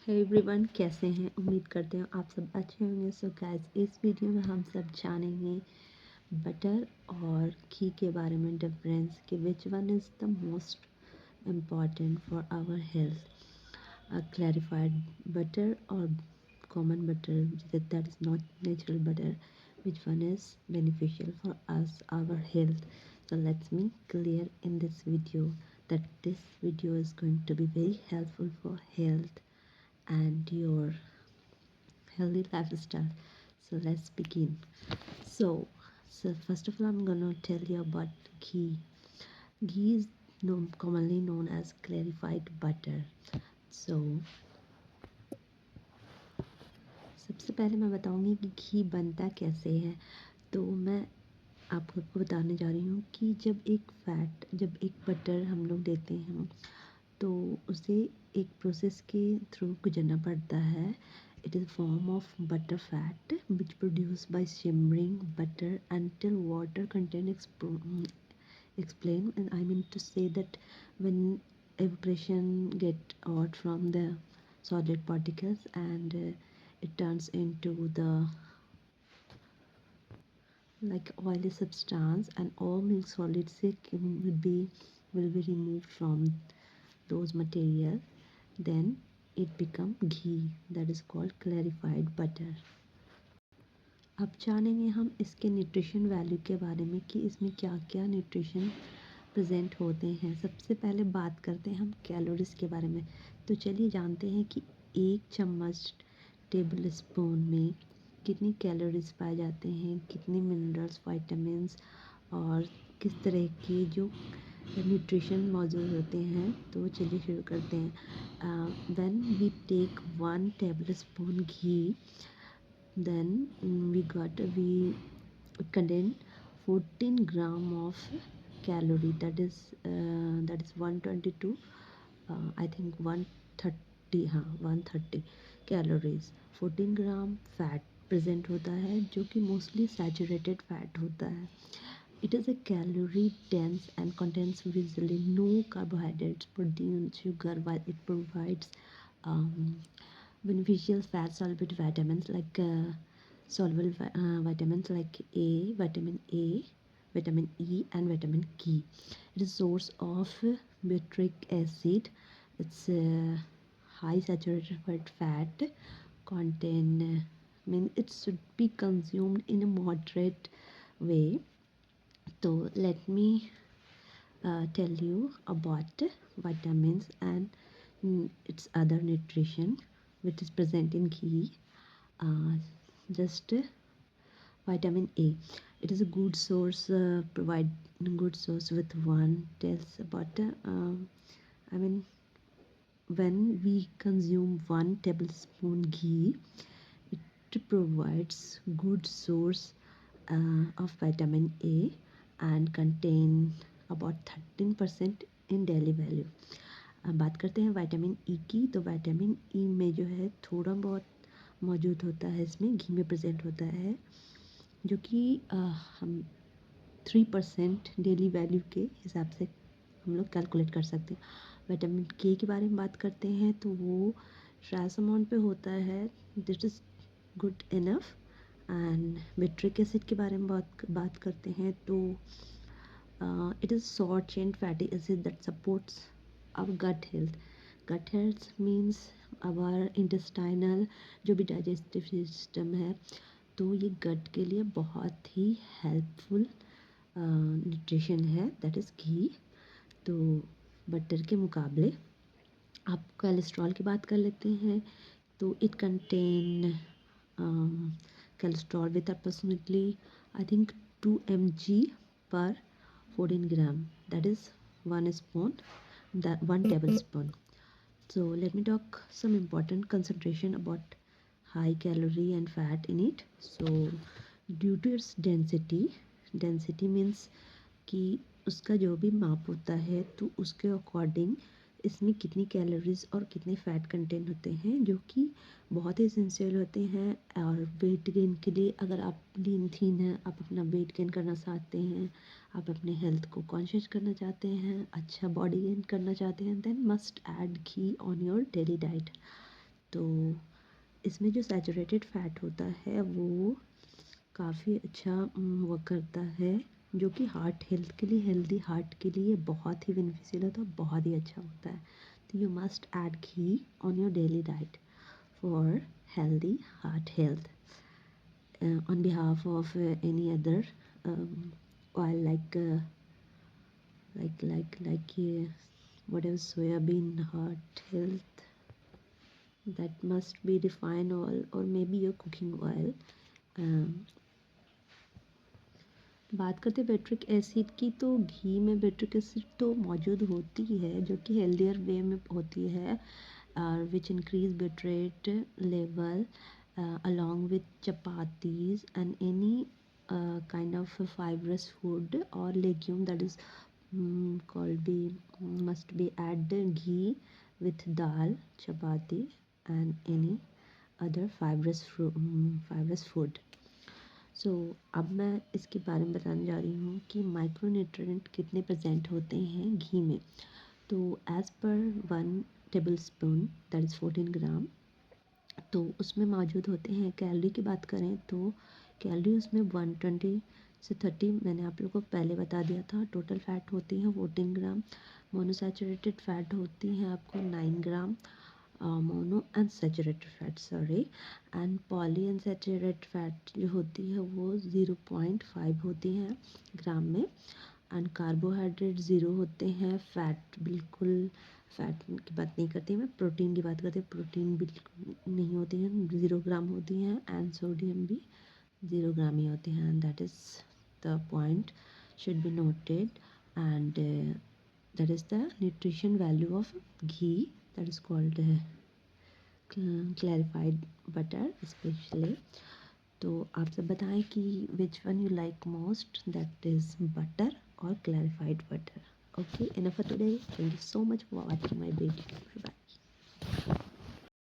Hey everyone, कैसे हैं? उम्मीद करते हैं आप सब अच्छे होंगे। सो गाइस, इस वीडियो में हम सब जानेंगे बटर और घी के बारे में, डिफरेंस कि which one is the most important for our health. Clarified butter और common butter that is not natural butter, which one is beneficial for us, our health. So let's me clear in this video that this video is going to be very helpful for health and your healthy lifestyle. So let's begin. So first of all, I'm gonna tell you about ghee. Ghee is commonly known as clarified butter. So सबसे पहले मैं बताऊंगी कि घी बनता कैसे है। तो मैं आपको बताने जा रही हूँ कि जब एक बटर हम लोग लेते हैं तो उसे एक प्रोसेस के थ्रू गुजरना पड़ता है। It is form of butter fat which produce by simmering butter until water content explain, and I mean to say that when evaporation get out from the solid particles and it turns into the like oily substance, and all milk solids will be removed from those material, then it become ghee, that is called clarified butter. अब जानेंगे हम इसके nutrition value के बारे में कि इसमें क्या क्या न्यूट्रिशन प्रेजेंट होते हैं। सबसे पहले बात करते हैं हम कैलोरीज के बारे में। तो चलिए जानते हैं कि एक चम्मच टेबल स्पून में कितनी कैलोरीज पाए जाते हैं, कितने मिनरल्स, विटामिन्स और किस तरह के जो न्यूट्रिशन मौजूद होते हैं। तो चलिए शुरू करते हैं। When we take 1 tablespoon ghee, then we contain 14 gram of calorie, that is 122, I think 130, हाँ 130 कैलोरीज। 14 ग्राम फैट प्रेजेंट होता है जो कि मोस्टली सैचुरेटेड फैट होता है। It is a calorie dense and contains visually no carbohydrates, protein, sugar, while it provides beneficial fat soluble vitamins like vitamins like vitamin A, vitamin E, and vitamin K. It is source of butyric acid. It's high saturated fat contain. It should be consumed in a moderate way. So let me tell you about vitamins and its other nutrition which is present in ghee. Uh, just vitamin A. It is a good source. Provide good source with one tells about. I mean, when we consume 1 tablespoon ghee, it provides good source of vitamin A and contain about 13% in daily value. अब बात करते हैं vitamin E की। तो vitamin E में जो है थोड़ा बहुत मौजूद होता है, इसमें घी में प्रेजेंट होता है, जो कि हम 3% डेली वैल्यू के हिसाब से हम लोग कैलकुलेट कर सकते हैं। विटामिन के बारे में बात करते हैं तो वो ट्रेस अमाउंट पे होता है, this is good enough. And butyric acid के बारे में बात करते हैं तो it is short chain fatty acid that supports our gut health. Gut health means our intestinal जो भी डाइजेस्टिव सिस्टम है, तो ये गट के लिए बहुत ही हेल्पफुल न्यूट्रिशन है, दैट इज़ घी। तो बटर के मुकाबले आप कोलेस्ट्रॉल की बात कर लेते हैं तो it contain cholesterol with approximately I think 2 mg per 14 gram, that is 1 tablespoon. So let me talk some important concentration about high calorie and fat in it. So due to its density means कि उसका जो भी माप होता है तो उसके according इसमें कितनी कैलोरीज और कितने फैट कंटेंट होते हैं, जो कि बहुत ही एसेंशियल होते हैं। और वेट गेन के लिए, अगर आप लीन थीन हैं, आप अपना वेट गेन करना चाहते हैं, आप अपने हेल्थ को कॉन्शियस करना चाहते हैं, अच्छा बॉडी गेन करना चाहते हैं, then must add ghee on your daily diet. तो इसमें जो सैचुरेटेड फैट होता है वो काफ़ी अच्छा वर्क करता है, जो कि हार्ट हेल्थ के लिए, हेल्दी हार्ट के लिए बहुत ही बेनिफिशियल होता है, बहुत ही अच्छा होता है। तो you must add ghee on your daily diet for healthy heart health. On behalf of any other oil like whatever soybean heart health, that must be refined oil or maybe your cooking oil. बात करते हैं बेट्रिक acid की, तो घी में बेट्रिक acid तो मौजूद होती है जो कि हेल्दियर वे में होती है, which increase butyrate level along with chapatis and any kind of fibrous food or legume that is called be must be added ghee with dal, chapati and any other fibrous food. सो अब मैं इसके बारे में बताने जा रही हूँ कि माइक्रोन्यूट्रिएंट कितने प्रेजेंट होते हैं घी में। तो as per 1 table spoon that is 14 ग्राम, तो उसमें मौजूद होते हैं। कैलोरी की बात करें तो कैलोरी उसमें 120 से 30 मैंने आप लोगों को पहले बता दिया था। टोटल फैट होती है 14 ग्राम। मोनोसैचुरेटेड फैट होती है आपको 9 gram, mono unsaturated fat sorry, and poly unsaturated fat जो होती है वो 0.5 होती है ग्राम में, एंड कार्बोहाइड्रेट 0 होते हैं। फैट बिल्कुल फैट की बात नहीं करती, मैं प्रोटीन की बात करती हूँ। प्रोटीन बिल्कुल नहीं होती है, 0 ग्राम होती हैं, एंड सोडियम भी 0 ग्राम ही होते हैं, and that is the point should be noted. And that is the nutrition value of ghee, that is called clarified butter especially. तो आप सब बताएं कि which one you like most, that is butter or clarified butter. Okay, enough for today. Thank you so much for watching my video. Bye bye.